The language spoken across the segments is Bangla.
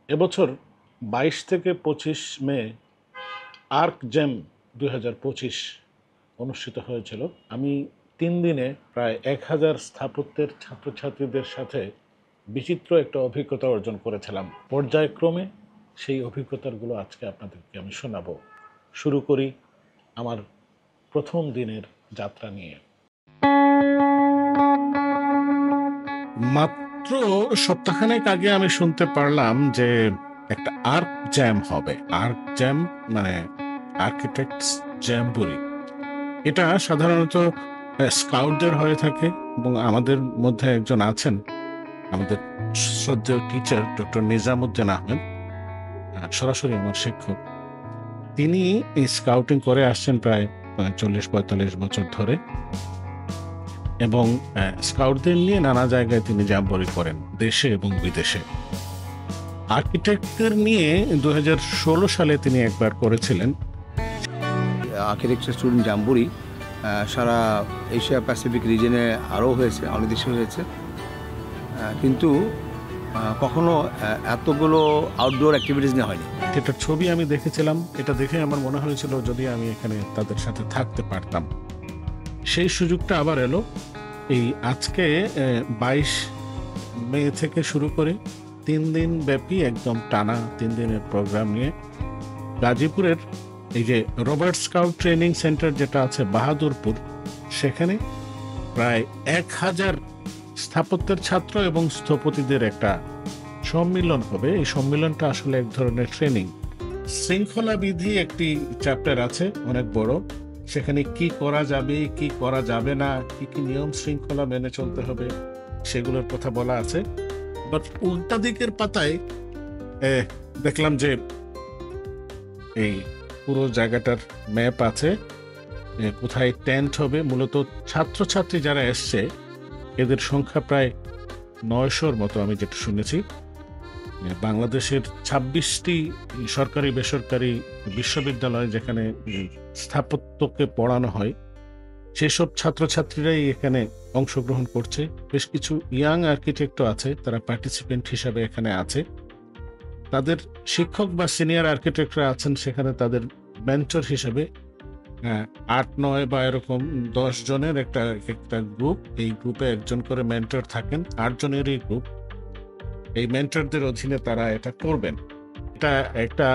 এবছর 22 থেকে 25 মে আর্ক জ্যাম 2025 অনুষ্ঠিত হয়েছিল। আমি 3 দিনে প্রায় 1000 স্থাপত্যের ছাত্রছাত্রীদের সাথে বিচিত্র একটা অভিজ্ঞতা অর্জন করেছিলাম। পর্যায়ক্রমে সেই অভিজ্ঞতাগুলো আজকে আপনাদেরকে আমি শোনাবো। শুরু করি আমার প্রথম দিনের যাত্রা নিয়ে। মাত্র সপ্তাহখানেক আগে আমি শুনতে পারলাম যে একটা আর্ক জ্যাম হবে। আর্ক জ্যাম মানে আর্কিটেক্টস জ্যাম্বুরি। এটা সাধারণত স্কাউটদের হয়ে থাকে এবং আমাদের মধ্যে একজন আছেন, আমাদের শ্রদ্ধেয় টিচার ডক্টর নিজামুদ্দিন আহমেদ, সরাসরি আমার শিক্ষক। তিনি এই স্কাউটিং করে আসছেন প্রায় 40-45 বছর ধরে এবং স্কাউটদের নিয়ে নানা জায়গায় তিনি জাম্বরি করেন, দেশে এবং বিদেশে। আর্কিটেক্টদের নিয়ে 2016 সালে তিনি একবার করেছিলেন। আর্কিটেকচার স্টুডেন্ট জাম্বুরি সারা এশিয়া প্যাসিফিক রিজনে আরও হয়েছে, অনেক দেশে হয়েছে, কিন্তু কখনো এতগুলো আউটডোর অ্যাক্টিভিটিস নিয়ে হয়নি। এটার ছবি আমি দেখেছিলাম, এটা দেখে আমার মনে হয়েছিল যদি আমি এখানে তাদের সাথে থাকতে পারতাম। সেই সুযোগটা আবার এলো। এই আজকে 22 মে থেকে শুরু করে 3 দিন ব্যাপী একদম টানা 3 দিনের প্রোগ্রাম নিয়ে গাজীপুরের এই যে রবার্ট স্কাউট ট্রেনিং সেন্টার যেটা আছে বাহাদুরপুর, সেখানে প্রায় 1000 স্থাপত্যের ছাত্র এবং স্থপতিদের একটা সম্মিলন হবে। এই সম্মিলনটা আসলে এক ধরনের ট্রেনিং। শৃঙ্খলা বিধি একটি চ্যাপ্টার আছে অনেক বড়, সেখানে কি করা যাবে কি করা যাবে না, কি কি নিয়ম শৃঙ্খলা মেনে চলতে হবে সেগুলোর কথা বলা আছে। বাট উল্টা দিকের পাতায় দেখলাম যে এই পুরো জায়গাটার ম্যাপ আছে, কোথায় টেন্ট হবে। মূলত ছাত্রছাত্রী যারা এসছে এদের সংখ্যা প্রায় 900-র মতো আমি যেটা শুনেছি। বাংলাদেশের 26টি সরকারি বেসরকারি বিশ্ববিদ্যালয় যেখানে স্থাপত্যকে পড়ানো হয়, সেসব ছাত্রছাত্রীরাই এখানে অংশগ্রহণ করছে। বেশ কিছু ইয়াং আর্কিটেক্টও আছে, তারা পার্টিসিপেন্ট হিসাবে এখানে আছে। তাদের শিক্ষক বা সিনিয়র আর্কিটেক্টরা আছেন সেখানে তাদের মেন্টর হিসেবে। 8-9 বা এরকম 10 জনের একটা গ্রুপ। এই গ্রুপে একজন করে মেন্টর থাকেন, 8 জনেরই গ্রুপ। এই মেন্টরদের অধীনে তারা এটা করবেন। এটা একটা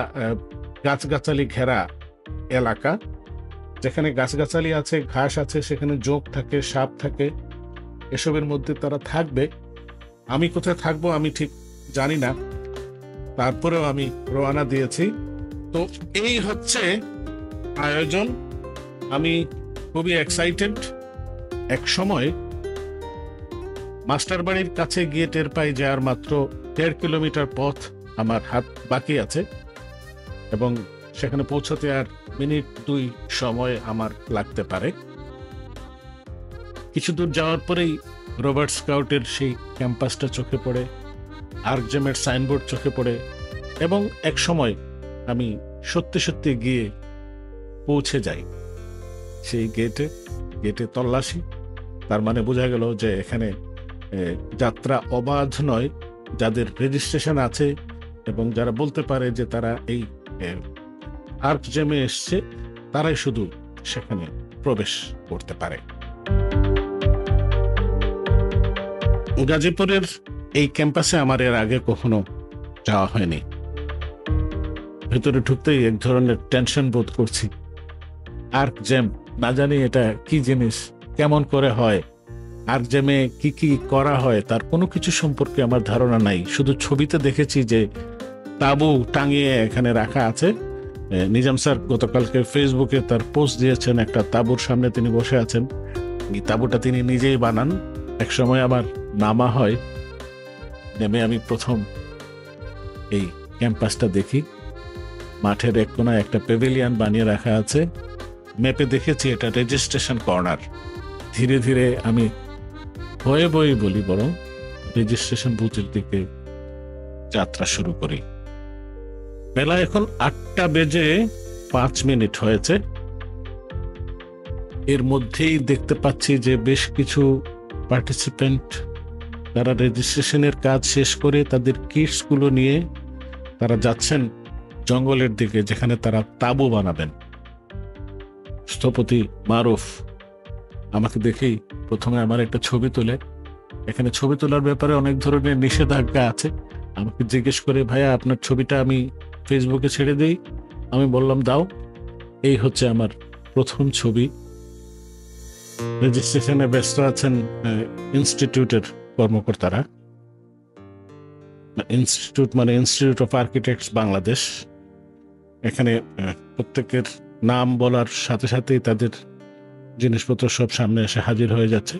গাছগাছালি ঘেরা এলাকা, যেখানে গাছগাছালি আছে, ঘাস আছে, সেখানে জোঁক থাকে, সাপ থাকে, এসবের মধ্যে তারা থাকবে। আমি কোথায় থাকবো আমি ঠিক জানি না, তারপরেও আমি রওনা দিয়েছি। তো এই হচ্ছে আয়োজন। আমি খুবই এক্সাইটেড। এক সময় মাস্টার বাড়ির কাছে গিয়ে টের পাই যে আর মাত্র 1.5 কিলোমিটার পথ আমার হাত বাকি আছে এবং সেখানে পৌঁছতে আর মিনিট 2 সময় আমার লাগতে পারে। কিছু দূর যাওয়ার পরেই রবার্ট স্কাউটের সেই ক্যাম্পাসটা চোখে পড়ে, আর্ক জ্যামের সাইনবোর্ড চোখে পড়ে এবং এক সময় আমি সত্যি সত্যি গিয়ে পৌঁছে যাই সেই গেটে তল্লাশি। তার মানে বোঝা গেল যে এখানে যাত্রা অবাধ নয়। যাদের রেজিস্ট্রেশন আছে এবং যারা বলতে পারে যে তারা এই আর্ক জ্যামে এসছে, তারাই শুধু সেখানে প্রবেশ করতে পারে। গাজীপুরের এই ক্যাম্পাসে আমার এর আগে কখনো যাওয়া হয়নি। ভেতরে ঢুকতেই এক ধরনের টেনশন বোধ করছি। আর্ক জ্যাম, না জানি এটা কি জিনিস, কেমন করে হয়, আর্ক জ্যামে কি কি করা হয় তার কোনো কিছু সম্পর্কে আমার ধারণা নাই। শুধু ছবিতে দেখেছি যে তাঁবু টাঙিয়ে এখানে রাখা আছে। নিজাম স্যার গতকালকে ফেসবুকে তার পোস্ট দিয়েছেন, একটা তাঁবুর সামনে তিনি বসে আছেন। এই তাঁবুটা তিনি নিজেই বানান। এক সময় আমার নামা হয়, নেমে আমি প্রথম এই ক্যাম্পাসটা দেখি। মাঠের এক কোনায় একটা প্যাভিলিয়ন বানিয়ে রাখা আছে। ম্যাপে দেখেছি এটা রেজিস্ট্রেশন কর্নার। ধীরে ধীরে আমি ভয়ে ভয়ে বলি বরং রেজিস্ট্রেশন বুথের দিকে যাত্রা শুরু করি। বেলা এখন 8:05 হয়েছে। এর মধ্যেই দেখতে পাচ্ছি যে বেশ কিছু পার্টিসিপেন্ট তারা রেজিস্ট্রেশনের কাজ শেষ করে তাদের কিটস গুলো নিয়ে তারা যাচ্ছেন জঙ্গলের দিকে, যেখানে তারা তাঁবু বানাবেন। স্থপতি মারুফ আমাকে দেখেই প্রথমে আমার একটা ছবি তোলে। এখানে ছবি তোলার ব্যাপারে অনেক ধরনের নিষেধাজ্ঞা আছে। আমাকে জিজ্ঞেস করে, ভাইয়া আপনার ছবিটা আমি ফেসবুকে ছেড়ে দিই? আমি বললাম দাও। এই হচ্ছে আমার প্রথম ছবি। রেজিস্ট্রেশনে ব্যস্ত আছেন ইনস্টিটিউটের কর্মকর্তারা। ইনস্টিটিউট মানে ইনস্টিটিউট অফ আর্কিটেক্টস বাংলাদেশ। এখানে প্রত্যেকের নাম বলার সাথে সাথেই তাদের জিনিসপত্র সব সামনে এসে হাজির হয়ে যাচ্ছে।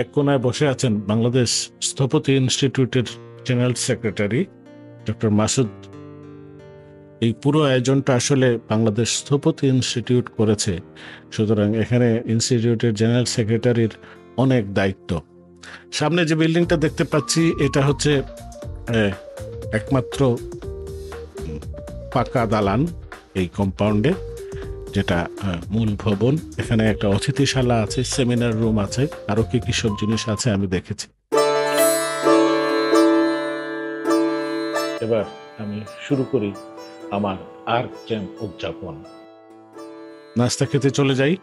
এক কোনায় বসে আছেন বাংলাদেশ স্থপতি ইনস্টিটিউটের জেনারেল সেক্রেটারি ডক্টর মাসুদ। এই পুরো আয়োজনটা আসলে বাংলাদেশ স্থপতি ইনস্টিটিউট করেছে, সুতরাং এখানে ইনস্টিটিউটের জেনারেল সেক্রেটারির অনেক দায়িত্ব। সামনে যে বিল্ডিংটা দেখতে পাচ্ছি, এটা হচ্ছে একমাত্র পাকা দালান এই কম্পাউন্ডে, যেটা মূল ভবন। এখানে একটা অতিথিশালা আছে, সেমিনার রুম আছে, আরো কি কি সব জিনিস আছে আমি দেখেছি। এবার আমি শুরু করি আমার আর্ক ক্যাম্প উদযাপন। নাস্তা খেতে চলে যাই।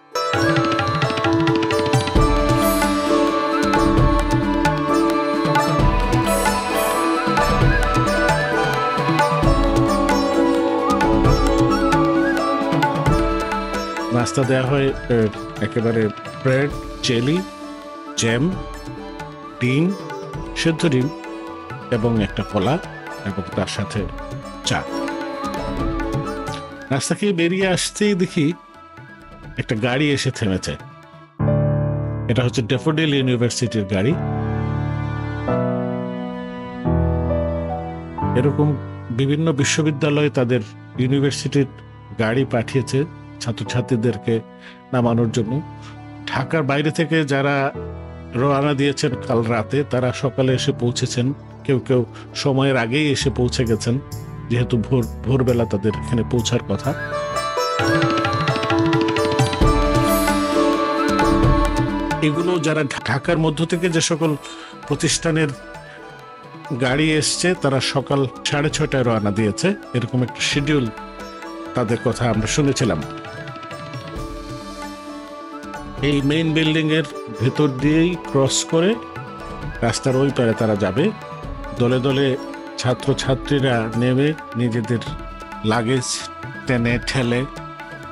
নাস্তা দেওয়া হয় একেবারে ব্রেড, জেলি, জ্যাম, ডিম, সেদ্ধ ডিম এবং একটা কলা এবং তার সাথে চা। রাস্তা খেয়ে বেরিয়ে আসতেই দেখি একটা গাড়ি এসে থেমেছে। এটা হচ্ছে ড্যাফোডিল ইউনিভার্সিটির গাড়ি। এরকম বিভিন্ন বিশ্ববিদ্যালয়ে তাদের ইউনিভার্সিটির গাড়ি পাঠিয়েছে ছাত্রছাত্রীদেরকে নামানোর জন্য। ঢাকার বাইরে থেকে যারা রওনা দিয়েছেন কাল রাতে, তারা সকালে এসে পৌঁছেছেন। কেউ কেউ সময়ের আগেই এসে পৌঁছে গেছেন, যেহেতু ভোরবেলা তাদের এখানে পৌঁছার কথা। এগুলো যারা ঢাকার মধ্য থেকে যে সকল প্রতিষ্ঠানের গাড়ি এসছে, তারা সকাল 6:30টায় রওনা দিয়েছে, এরকম একটা শিডিউল তাদের কথা আমরা শুনেছিলাম। এই মেইন বিল্ডিং এর ভেতর দিয়েই ক্রস করে রাস্তার ওই পারে তারা যাবে। দলে দলে ছাত্রছাত্রীরা নেমে নিজেদের লাগেজ টেনে ঠেলে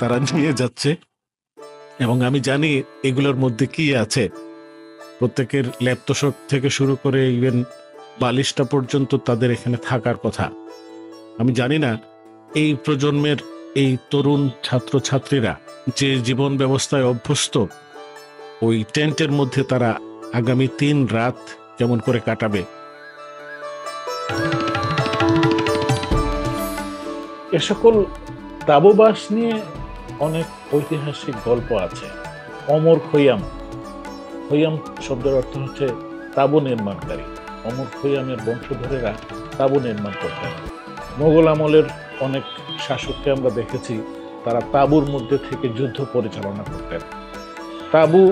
তারা নিয়ে যাচ্ছে, এবং আমি জানি এগুলোর মধ্যে কি আছে। প্রত্যেকের ল্যাপটপ থেকে শুরু করে ইভেন বালিশটা পর্যন্ত তাদের এখানে থাকার কথা। আমি জানি না এই প্রজন্মের এই তরুণ ছাত্রছাত্রীরা যে জীবন ব্যবস্থায় অভ্যস্ত, ওই টেন্টের মধ্যে তারা আগামী 3 রাত কেমন করে কাটাবে। এ সকল তাঁবুবাস নিয়ে অনেক ঐতিহাসিক গল্প আছে। অমর খৈয়াম, খৈয়াম শব্দের অর্থ হচ্ছে তাঁবু নির্মাণকারী। অমর খৈয়ামের বংশধরেরা তাঁবু নির্মাণ করতেন। মোগল আমলের অনেক শাসককে আমরা দেখেছি, তারা তাঁবুর মধ্যে থেকে যুদ্ধ পরিচালনা করতেন। তাঁবু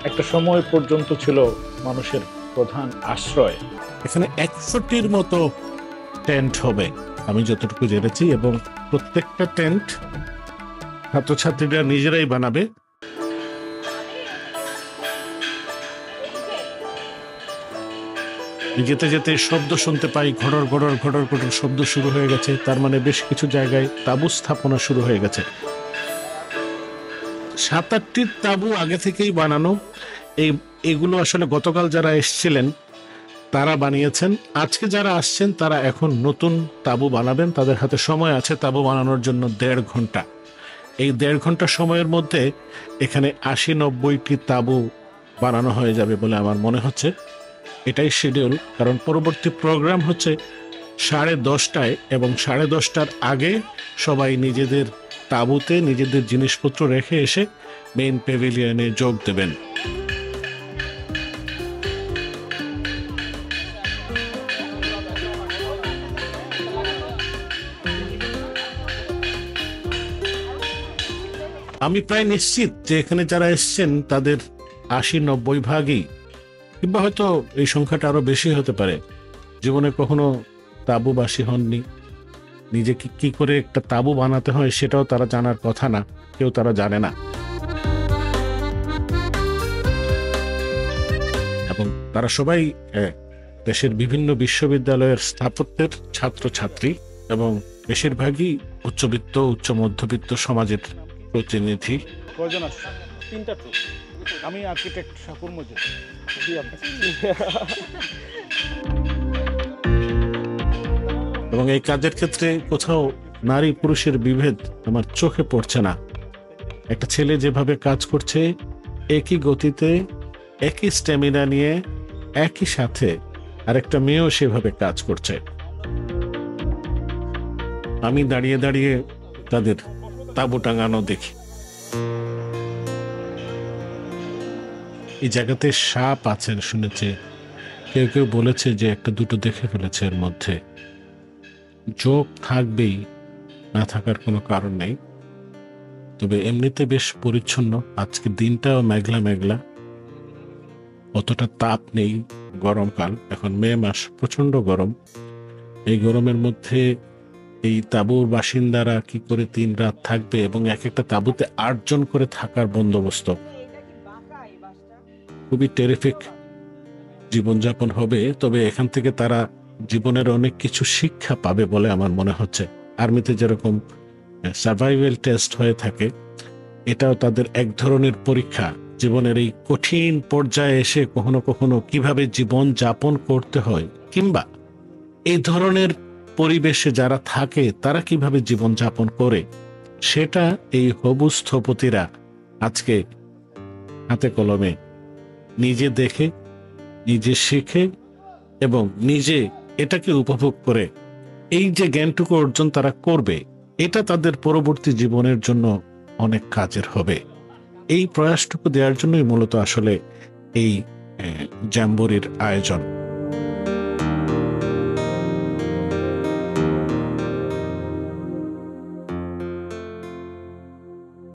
একটা সময় পর্যন্ত ছিল মানুষের প্রধান আশ্রয়। এখানে 100টির মতো টেন্ট হবে আমি যতটুকু জেনেছি, এবং প্রত্যেকটা টেন্ট ছাত্রছাত্রীরা নিজেরাই বানাবে। যেতে যেতে শব্দ শুনতে পাই, ঘড়র ঘড়র ঘড়র ঘড়র শব্দ শুরু হয়ে গেছে। তার মানে বেশ কিছু জায়গায় তাঁবু স্থাপনা শুরু হয়ে গেছে। 7-8টি তাঁবু আগে থেকেই বানানো। এগুলো আসলে গতকাল যারা এসেছিলেন তারা বানিয়েছেন। আজকে যারা আসছেন তারা এখন নতুন তাঁবু বানাবেন। তাদের হাতে সময় আছে তাঁবু বানানোর জন্য 1.5 ঘন্টা। এই 1.5 ঘন্টা সময়ের মধ্যে এখানে 80-90টি তাঁবু বানানো হয়ে যাবে বলে আমার মনে হচ্ছে। এটাই শিডিউল, কারণ পরবর্তী প্রোগ্রাম হচ্ছে 10:30টায়, এবং 10:30টার আগে সবাই নিজেদের তাঁবুতে নিজেদের জিনিসপত্র রেখে এসে মেইন প্যাভিলিয়নে যোগ দেবেন। আমি প্রায় নিশ্চিত যে এখানে যারা এসছেন তাদের 80-90 ভাগই, কিংবা হয়তো এই সংখ্যাটা আরো বেশি হতে পারে, জীবনে কখনো তাঁবুবাসী হননি। নিজেকে কি করে একটা তাঁবু বানাতে হয় সেটাও তারা জানার কথা না, কেউ তারা জানে না। এবং তারা সবাই দেশের বিভিন্ন বিশ্ববিদ্যালয়ের স্থাপত্যের ছাত্রছাত্রী এবং বেশিরভাগই উচ্চবিত্ত উচ্চ মধ্যবিত্ত সমাজের প্রতিনিধি। কয়জন আছে? 3টা ট্রুপ। আমি আর্কিটেক্ট শাকুর মজিদ। এবং এই কাজের ক্ষেত্রে কোথাও নারী পুরুষের বিভেদ আমার চোখে পড়ছে না। একটা ছেলে যেভাবে কাজ করছে একই গতিতে একই স্ট্যামিনা নিয়ে একই সাথে আরেকটা মেয়েও সেভাবে কাজ করছে। আমি দাঁড়িয়ে দাঁড়িয়ে তাদের তাঁবু টাঙানো দেখি। এই জায়গাতে সাপ আছেন শুনেছে, কেউ কেউ বলেছে যে একটা দুটো দেখে ফেলেছে এর মধ্যে। যোগ থাকবেই, না থাকার কোনো কারণ নেই। তবে এমনিতে বেশ পরিচ্ছন্ন। আজকে দিনটাও মেঘলা মেঘলা, অতটা তাপ নেই। গরমকাল, এখন মে মাস, প্রচন্ড গরম। এই গরমের মধ্যে এই তাঁবুর বাসিন্দারা কি করে 3 রাত থাকবে এবং এক একটা তাঁবুতে 8 জন করে থাকার বন্দোবস্ত, খুবই টেরিফিক জীবনযাপন হবে। তবে এখান থেকে তারা জীবনের অনেক কিছু শিক্ষা পাবে বলে আমার মনে হচ্ছে। আর্মিতে যেরকম সার্ভাইভাল টেস্ট হয়ে থাকে, এটাও তাদের এক ধরনের পরীক্ষা। জীবনের এই কঠিন পর্যায়ে এসে কখনো কখনো কিভাবে জীবন যাপন করতে হয়, কিংবা এই ধরনের পরিবেশে যারা থাকে তারা কিভাবে জীবন যাপন করে, সেটা এই হবু স্থপতিরা আজকে হাতে কলমে নিজে দেখে, নিজে শিখে এবং নিজে এটাকে উপভোগ করে এই যে জ্ঞানটুকু অর্জন তারা করবে, এটা তাদের পরবর্তী জীবনের জন্য অনেক কাজের হবে। এই প্রয়াসটুকু দেওয়ার জন্যই মূলত আসলে এই জাম্বুরির আয়োজন।